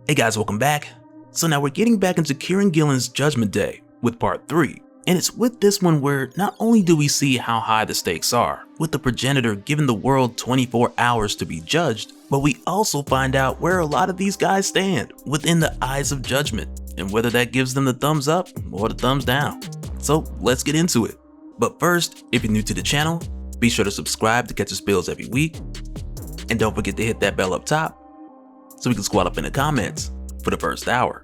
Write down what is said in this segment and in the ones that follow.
Hey guys, welcome back. So now we're getting back into Kieran Gillen's Judgment Day with part 3. And it's with this one where not only do we see how high the stakes are, with the progenitor giving the world 24 hours to be judged, but we also find out where a lot of these guys stand within the eyes of judgment, and whether that gives them the thumbs up or the thumbs down. So let's get into it. But first, if you're new to the channel, be sure to subscribe to catch us spills every week. And don't forget to hit that bell up top so we can squat up in the comments for the first hour.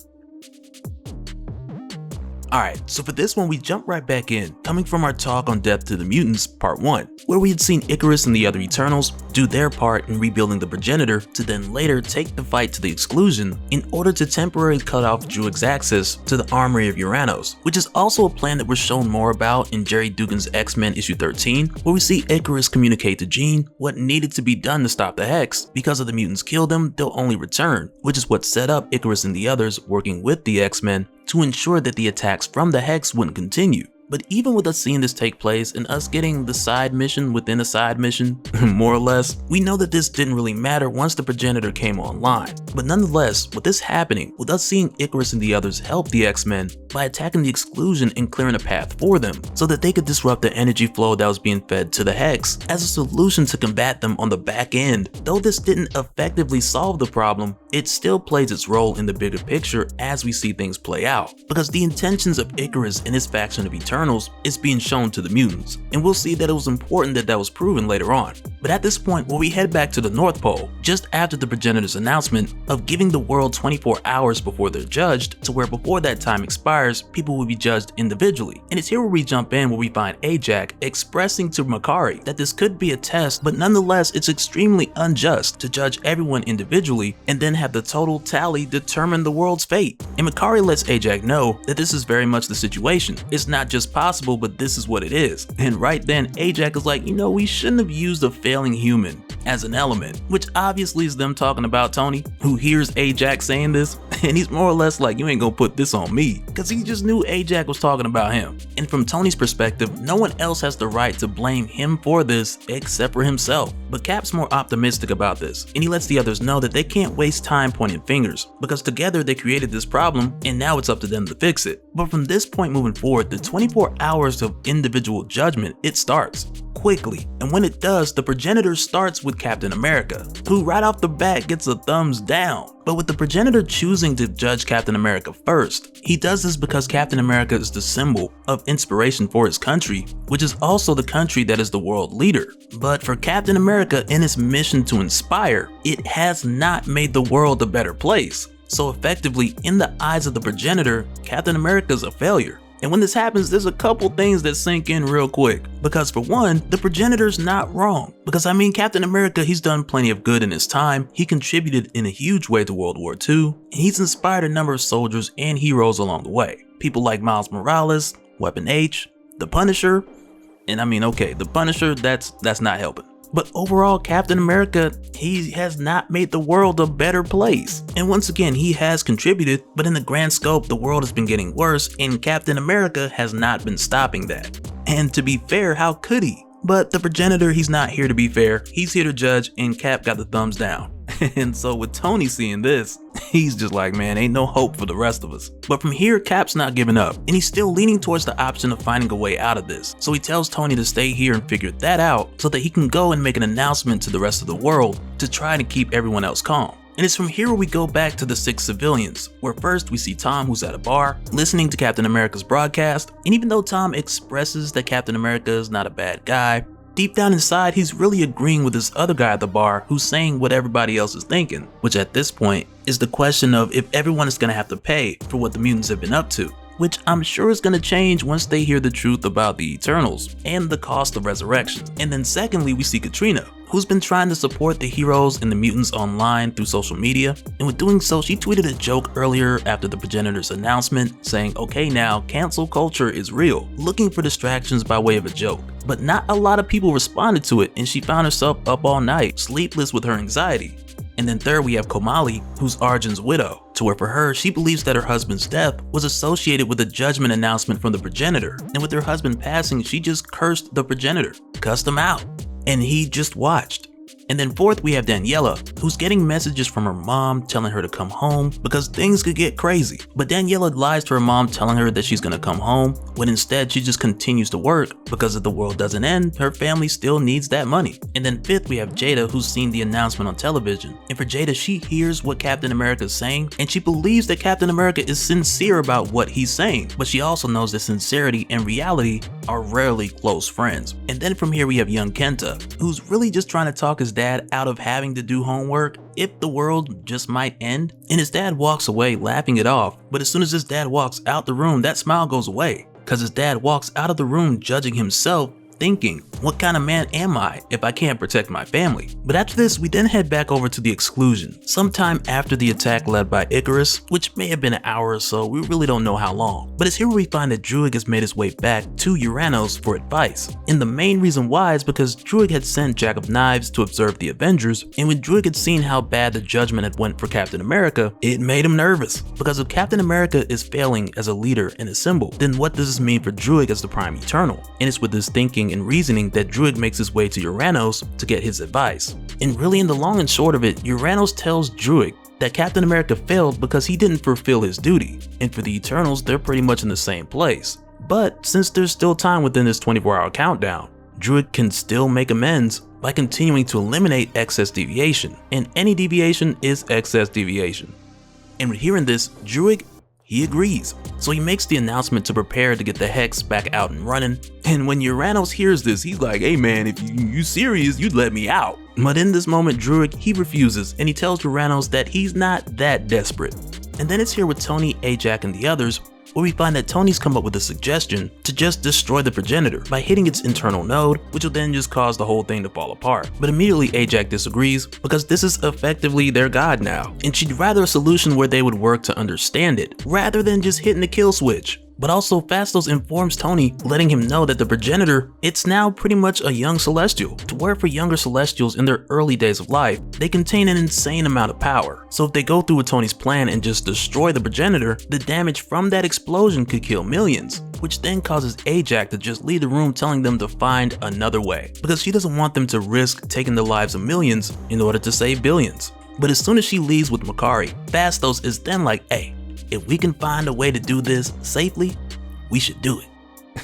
Alright, so for this one we jump right back in, coming from our talk on Death to the Mutants Part 1, where we had seen Icarus and the other Eternals do their part in rebuilding the progenitor to then later take the fight to the Exclusion in order to temporarily cut off Druig's access to the armory of Uranos, which is also a plan that we're shown more about in Jerry Dugan's X-Men issue 13, where we see Icarus communicate to Jean what needed to be done to stop the Hex. Because if the mutants kill them, they'll only return, which is what set up Icarus and the others working with the X-Men to ensure that the attacks from the Hex wouldn't continue. But even with us seeing this take place and us getting the side mission within a side mission, more or less, we know that this didn't really matter once the progenitor came online. But nonetheless, with this happening, with us seeing Icarus and the others help the X-Men by attacking the Exclusion and clearing a path for them so that they could disrupt the energy flow that was being fed to the Hex as a solution to combat them on the back end. Though this didn't effectively solve the problem, it still plays its role in the bigger picture as we see things play out, because the intentions of Icarus and his faction of Eternals is being shown to the mutants, and we'll see that it was important that was proven later on. But at this point, where we head back to the North Pole, just after the progenitor's announcement of giving the world 24 hours before they're judged, to where before that time expires, people will be judged individually. And it's here where we jump in where we find A.X.E expressing to Makkari that this could be a test, but nonetheless it's extremely unjust to judge everyone individually and then have the total tally determine the world's fate. And Makkari lets A.X.E know that this is very much the situation. It's not just possible, but this is what it is. And right then A.X.E is like, we shouldn't have used a failing human as an element, which obviously is them talking about Tony, who hears A.X.E saying this, and he's more or less like, you ain't gonna put this on me, because he just knew A.X.E was talking about him. And from Tony's perspective, no one else has the right to blame him for this except for himself. But Cap's more optimistic about this, and he lets the others know that they can't waste time pointing fingers, because together they created this problem and now it's up to them to fix it. But from this point moving forward, the 24 hours of individual judgment, it starts quickly. And when it does, the progenitor starts with Captain America, who right off the bat gets a thumbs down. But with the progenitor choosing to judge Captain America first, he does this because Captain America is the symbol of inspiration for his country, which is also the country that is the world leader. But for Captain America in his mission to inspire, it has not made the world a better place. So effectively, in the eyes of the progenitor, Captain America is a failure. And when this happens, there's a couple things that sink in real quick. Because for one, the progenitor's not wrong. Because Captain America, he's done plenty of good in his time. He contributed in a huge way to World War II. And he's inspired a number of soldiers and heroes along the way. People like Miles Morales, Weapon H, the Punisher. And okay, the Punisher, that's not helping. But overall, Captain America, he has not made the world a better place. And once again, he has contributed, but in the grand scope, the world has been getting worse, and Captain America has not been stopping that. And to be fair, how could he? But the progenitor, he's not here to be fair. He's here to judge, and Cap got the thumbs down. And so with Tony seeing this, he's just like, man, ain't no hope for the rest of us. But from here, Cap's not giving up, and he's still leaning towards the option of finding a way out of this. So he tells Tony to stay here and figure that out so that he can go and make an announcement to the rest of the world to try to keep everyone else calm. And it's from here where we go back to the 6 civilians, where first we see Tom, who's at a bar, listening to Captain America's broadcast, and even though Tom expresses that Captain America is not a bad guy, deep down inside he's really agreeing with this other guy at the bar who's saying what everybody else is thinking, which at this point is the question of if everyone is going to have to pay for what the mutants have been up to, which I'm sure is going to change once they hear the truth about the Eternals and the cost of resurrection. And then secondly, we see Katrina, who's been trying to support the heroes and the mutants online through social media, and with doing so, she tweeted a joke earlier after the progenitor's announcement saying, okay now, cancel culture is real, looking for distractions by way of a joke. But not a lot of people responded to it, and she found herself up all night, sleepless with her anxiety. And then third, we have Komali, who's Arjun's widow, to where for her, she believes that her husband's death was associated with a judgment announcement from the progenitor, and with her husband passing, she just cursed the progenitor, cussed him out. And he just watched. And then fourth, we have Daniela, who's getting messages from her mom telling her to come home because things could get crazy. But Daniela lies to her mom telling her that she's gonna come home, when instead she just continues to work because if the world doesn't end, her family still needs that money. And then fifth, we have Jada, who's seen the announcement on television. And for Jada, she hears what Captain America is saying, and she believes that Captain America is sincere about what he's saying. But she also knows that sincerity and reality are rarely close friends. And then from here we have young Kenta, who's really just trying to talk his dad out of having to do homework if the world just might end. And his dad walks away laughing it off, but as soon as his dad walks out the room, that smile goes away, because his dad walks out of the room judging himself, thinking, what kind of man am I if I can't protect my family? But after this, we then head back over to the Exclusion, sometime after the attack led by A.X.E, which may have been an hour or so, we really don't know how long. But it's here where we find that Druig has made his way back to Uranos for advice. And the main reason why is because Druig had sent Jack of Knives to observe the Avengers, and when Druig had seen how bad the judgment had went for Captain America, it made him nervous. Because if Captain America is failing as a leader and a symbol, then what does this mean for Druig as the Prime Eternal? And it's with this thinking and reasoning that Druig makes his way to Uranos to get his advice. And really, in the long and short of it, Uranos tells Druig that Captain America failed because he didn't fulfill his duty, and for the Eternals, they're pretty much in the same place. But since there's still time within this 24-hour countdown, Druig can still make amends by continuing to eliminate excess deviation, and any deviation is excess deviation. And with hearing this, Druig, he agrees. So he makes the announcement to prepare to get the Hex back out and running. And when Uranos hears this, he's like, hey man, if you serious, you'd let me out. But in this moment, Druig, he refuses, and he tells Uranos that he's not that desperate. And then it's here with Tony, A.J.A.C, and the others, where we find that Tony's come up with a suggestion to just destroy the progenitor by hitting its internal node, which will then just cause the whole thing to fall apart. But immediately A.J.A.C disagrees because this is effectively their god now, and she'd rather a solution where they would work to understand it, rather than just hitting the kill switch. But also Phastos informs Tony, letting him know that the progenitor, it's now pretty much a young celestial, to where for younger celestials in their early days of life, they contain an insane amount of power. So if they go through with Tony's plan and just destroy the progenitor, the damage from that explosion could kill millions, which then causes A.J.A.C to just leave the room telling them to find another way, because she doesn't want them to risk taking the lives of millions in order to save billions. But as soon as she leaves with Makkari, Phastos is then like, hey, if we can find a way to do this safely, we should do it.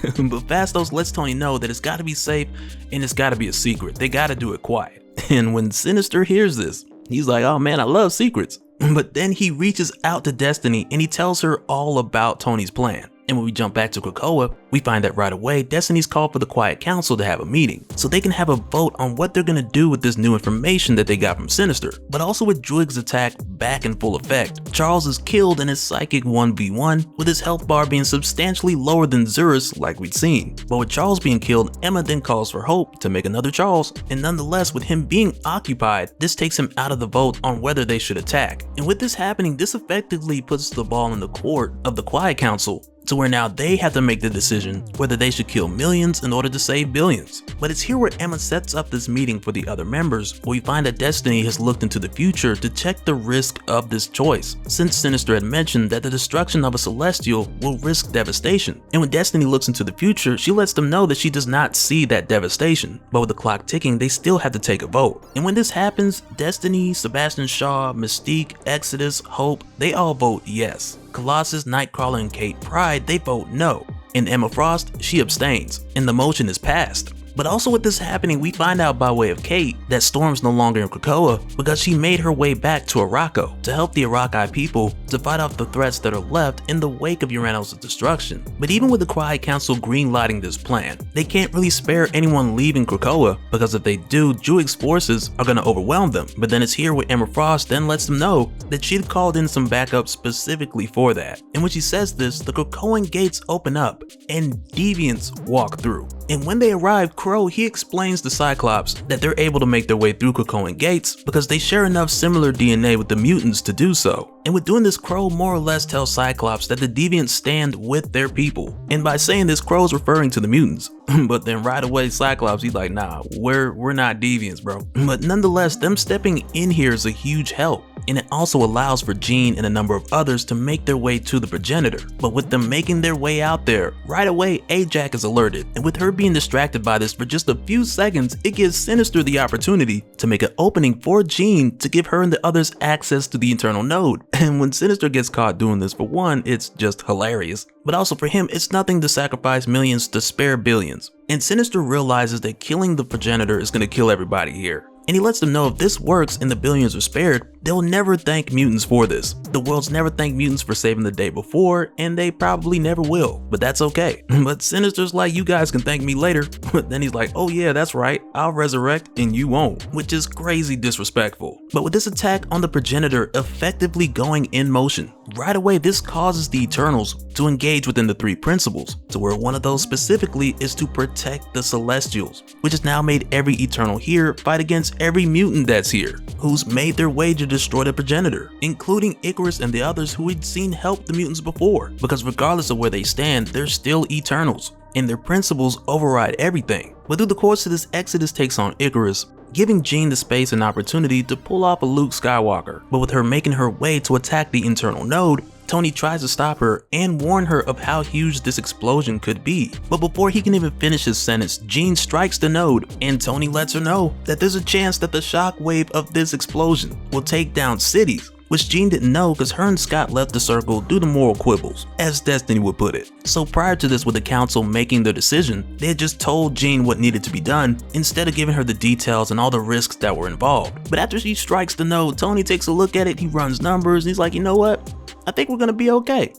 But Phastos lets Tony know that it's gotta be safe and it's gotta be a secret. They gotta do it quiet. And when Sinister hears this, he's like, oh man, I love secrets. But then he reaches out to Destiny and he tells her all about Tony's plan. And when we jump back to Krakoa, we find that right away, Destiny's called for the Quiet Council to have a meeting, so they can have a vote on what they're gonna do with this new information that they got from Sinister. But also with Druig's attack back in full effect, Charles is killed in his psychic 1v1, with his health bar being substantially lower than Zurus like we'd seen. But with Charles being killed, Emma then calls for Hope to make another Charles, and nonetheless with him being occupied, this takes him out of the vote on whether they should attack. And with this happening, this effectively puts the ball in the court of the Quiet Council, to where now they have to make the decision whether they should kill millions in order to save billions. But it's here where Emma sets up this meeting for the other members, where we find that Destiny has looked into the future to check the risk of this choice, since Sinister had mentioned that the destruction of a Celestial will risk devastation. And when Destiny looks into the future, she lets them know that she does not see that devastation, but with the clock ticking, they still have to take a vote. And when this happens, Destiny, Sebastian Shaw, Mystique, Exodus, Hope, they all vote yes. Colossus, Nightcrawler, and Kate Pryde, they vote no. And Emma Frost, she abstains, and the motion is passed. But also with this happening, we find out by way of Kate that Storm's no longer in Krakoa because she made her way back to Arakko to help the Araki people to fight off the threats that are left in the wake of Uranos' destruction. But even with the Quiet Council greenlighting this plan, they can't really spare anyone leaving Krakoa, because if they do, Druig's forces are going to overwhelm them. But then it's here where Emma Frost then lets them know that she'd called in some backup specifically for that. And when she says this, the Krakoan gates open up and deviants walk through. And when they arrive, Crow, he explains to Cyclops that they're able to make their way through Krakoan gates because they share enough similar DNA with the mutants to do so. And with doing this, Crow more or less tells Cyclops that the deviants stand with their people. And by saying this, Crow's referring to the mutants. But then right away, Cyclops, he's like, nah, we're not deviants, bro. But nonetheless, them stepping in here is a huge help, and it also allows for Jean and a number of others to make their way to the progenitor. But with them making their way out there, right away A.X.E is alerted, and with her being distracted by this for just a few seconds, it gives Sinister the opportunity to make an opening for Jean to give her and the others access to the internal node. And when Sinister gets caught doing this, for one, it's just hilarious, but also for him, it's nothing to sacrifice millions to spare billions. And Sinister realizes that killing the progenitor is going to kill everybody here. And he lets them know if this works and the billions are spared, they'll never thank mutants for this. The world's never thanked mutants for saving the day before, and they probably never will, but that's okay. But Sinister's like, you guys can thank me later. But then he's like, oh yeah, that's right, I'll resurrect and you won't, which is crazy disrespectful. But with this attack on the progenitor effectively going in motion, right away this causes the Eternals to engage within the three principles, to where one of those specifically is to protect the Celestials, which has now made every Eternal here fight against every mutant that's here, who's made their way to destroy the progenitor, including A.X.E and the others who we'd seen help the mutants before, because regardless of where they stand, they're still Eternals, and their principles override everything. But through the course of this Exodus takes on A.X.E, giving Jean the space and opportunity to pull off a Luke Skywalker, but with her making her way to attack the internal node, Tony tries to stop her and warn her of how huge this explosion could be. But before he can even finish his sentence, Jean strikes the node, and Tony lets her know that there's a chance that the shockwave of this explosion will take down cities, which Jean didn't know because her and Scott left the circle due to moral quibbles, as Destiny would put it. So prior to this, with the council making their decision, they had just told Jean what needed to be done instead of giving her the details and all the risks that were involved. But after she strikes the node, Tony takes a look at it, he runs numbers, and he's like, you know what? I think we're gonna be okay.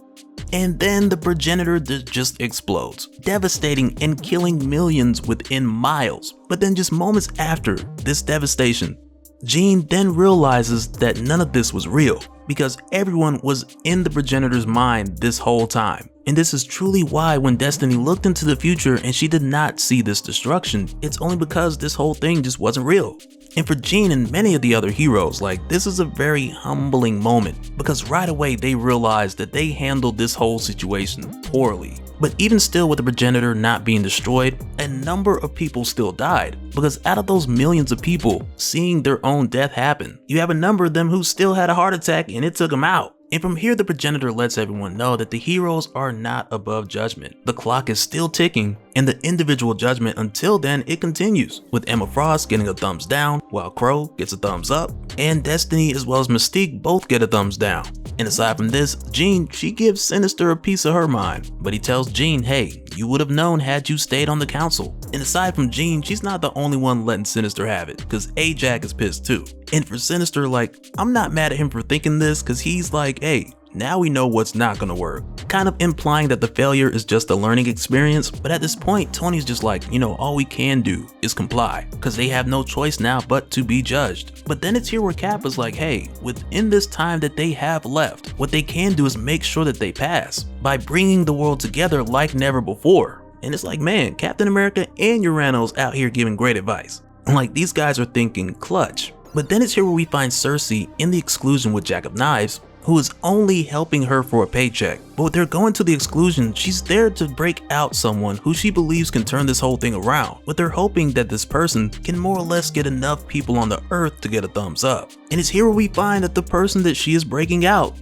And then the progenitor just explodes, devastating and killing millions within miles. But then just moments after this devastation, Jean then realizes that none of this was real, because everyone was in the progenitor's mind this whole time. And this is truly why when Destiny looked into the future and she did not see this destruction, it's only because this whole thing just wasn't real. And for Jean and many of the other heroes, like, this is a very humbling moment, because right away they realized that they handled this whole situation poorly. But even still, with the progenitor not being destroyed, a number of people still died, because out of those millions of people seeing their own death happen, you have a number of them who still had a heart attack and it took them out. And from here, the progenitor lets everyone know that the heroes are not above judgment. The clock is still ticking, and the individual judgment until then, it continues, with Emma Frost getting a thumbs down, while Crow gets a thumbs up, and Destiny as well as Mystique both get a thumbs down. And aside from this, Jean, she gives Sinister a piece of her mind, but he tells Jean, hey, you would have known had you stayed on the council. And aside from Jean, she's not the only one letting Sinister have it, because A.X.E is pissed too. And for Sinister, like, I'm not mad at him for thinking this, because he's like, hey, now we know what's not gonna work. Kind of implying that the failure is just a learning experience, but at this point, Tony's just like, you know, all we can do is comply, because they have no choice now but to be judged. But then it's here where Cap is like, hey, within this time that they have left, what they can do is make sure that they pass, by bringing the world together like never before. And it's like, man, Captain America and Urano's out here giving great advice. Like, these guys are thinking clutch. But then it's here where we find Cersei in the exclusion with Jack of Knives, who is only helping her for a paycheck. But with her going to the exclusion, she's there to break out someone who she believes can turn this whole thing around, with her hoping that this person can more or less get enough people on the earth to get a thumbs up. And it's here where we find that the person that she is breaking out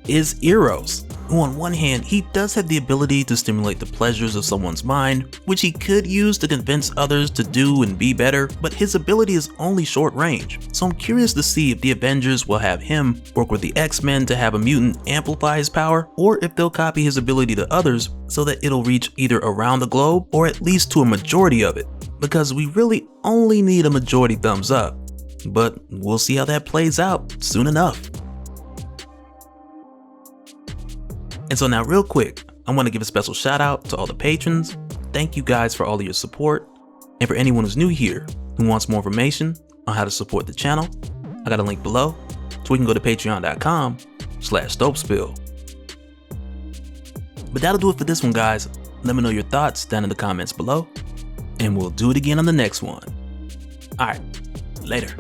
is Eros, who on one hand, he does have the ability to stimulate the pleasures of someone's mind, which he could use to convince others to do and be better, but his ability is only short range. So I'm curious to see if the Avengers will have him work with the X-Men to have a mutant amplify his power, or if they'll copy his ability to others so that it'll reach either around the globe or at least to a majority of it, because we really only need a majority thumbs up. But we'll see how that plays out soon enough. And so now real quick, I want to give a special shout out to all the patrons. Thank you guys for all of your support. And for anyone who's new here who wants more information on how to support the channel, I got a link below so we can go to patreon.com/dopespill. But that'll do it for this one, guys. Let me know your thoughts down in the comments below, and we'll do it again on the next one. Alright, later.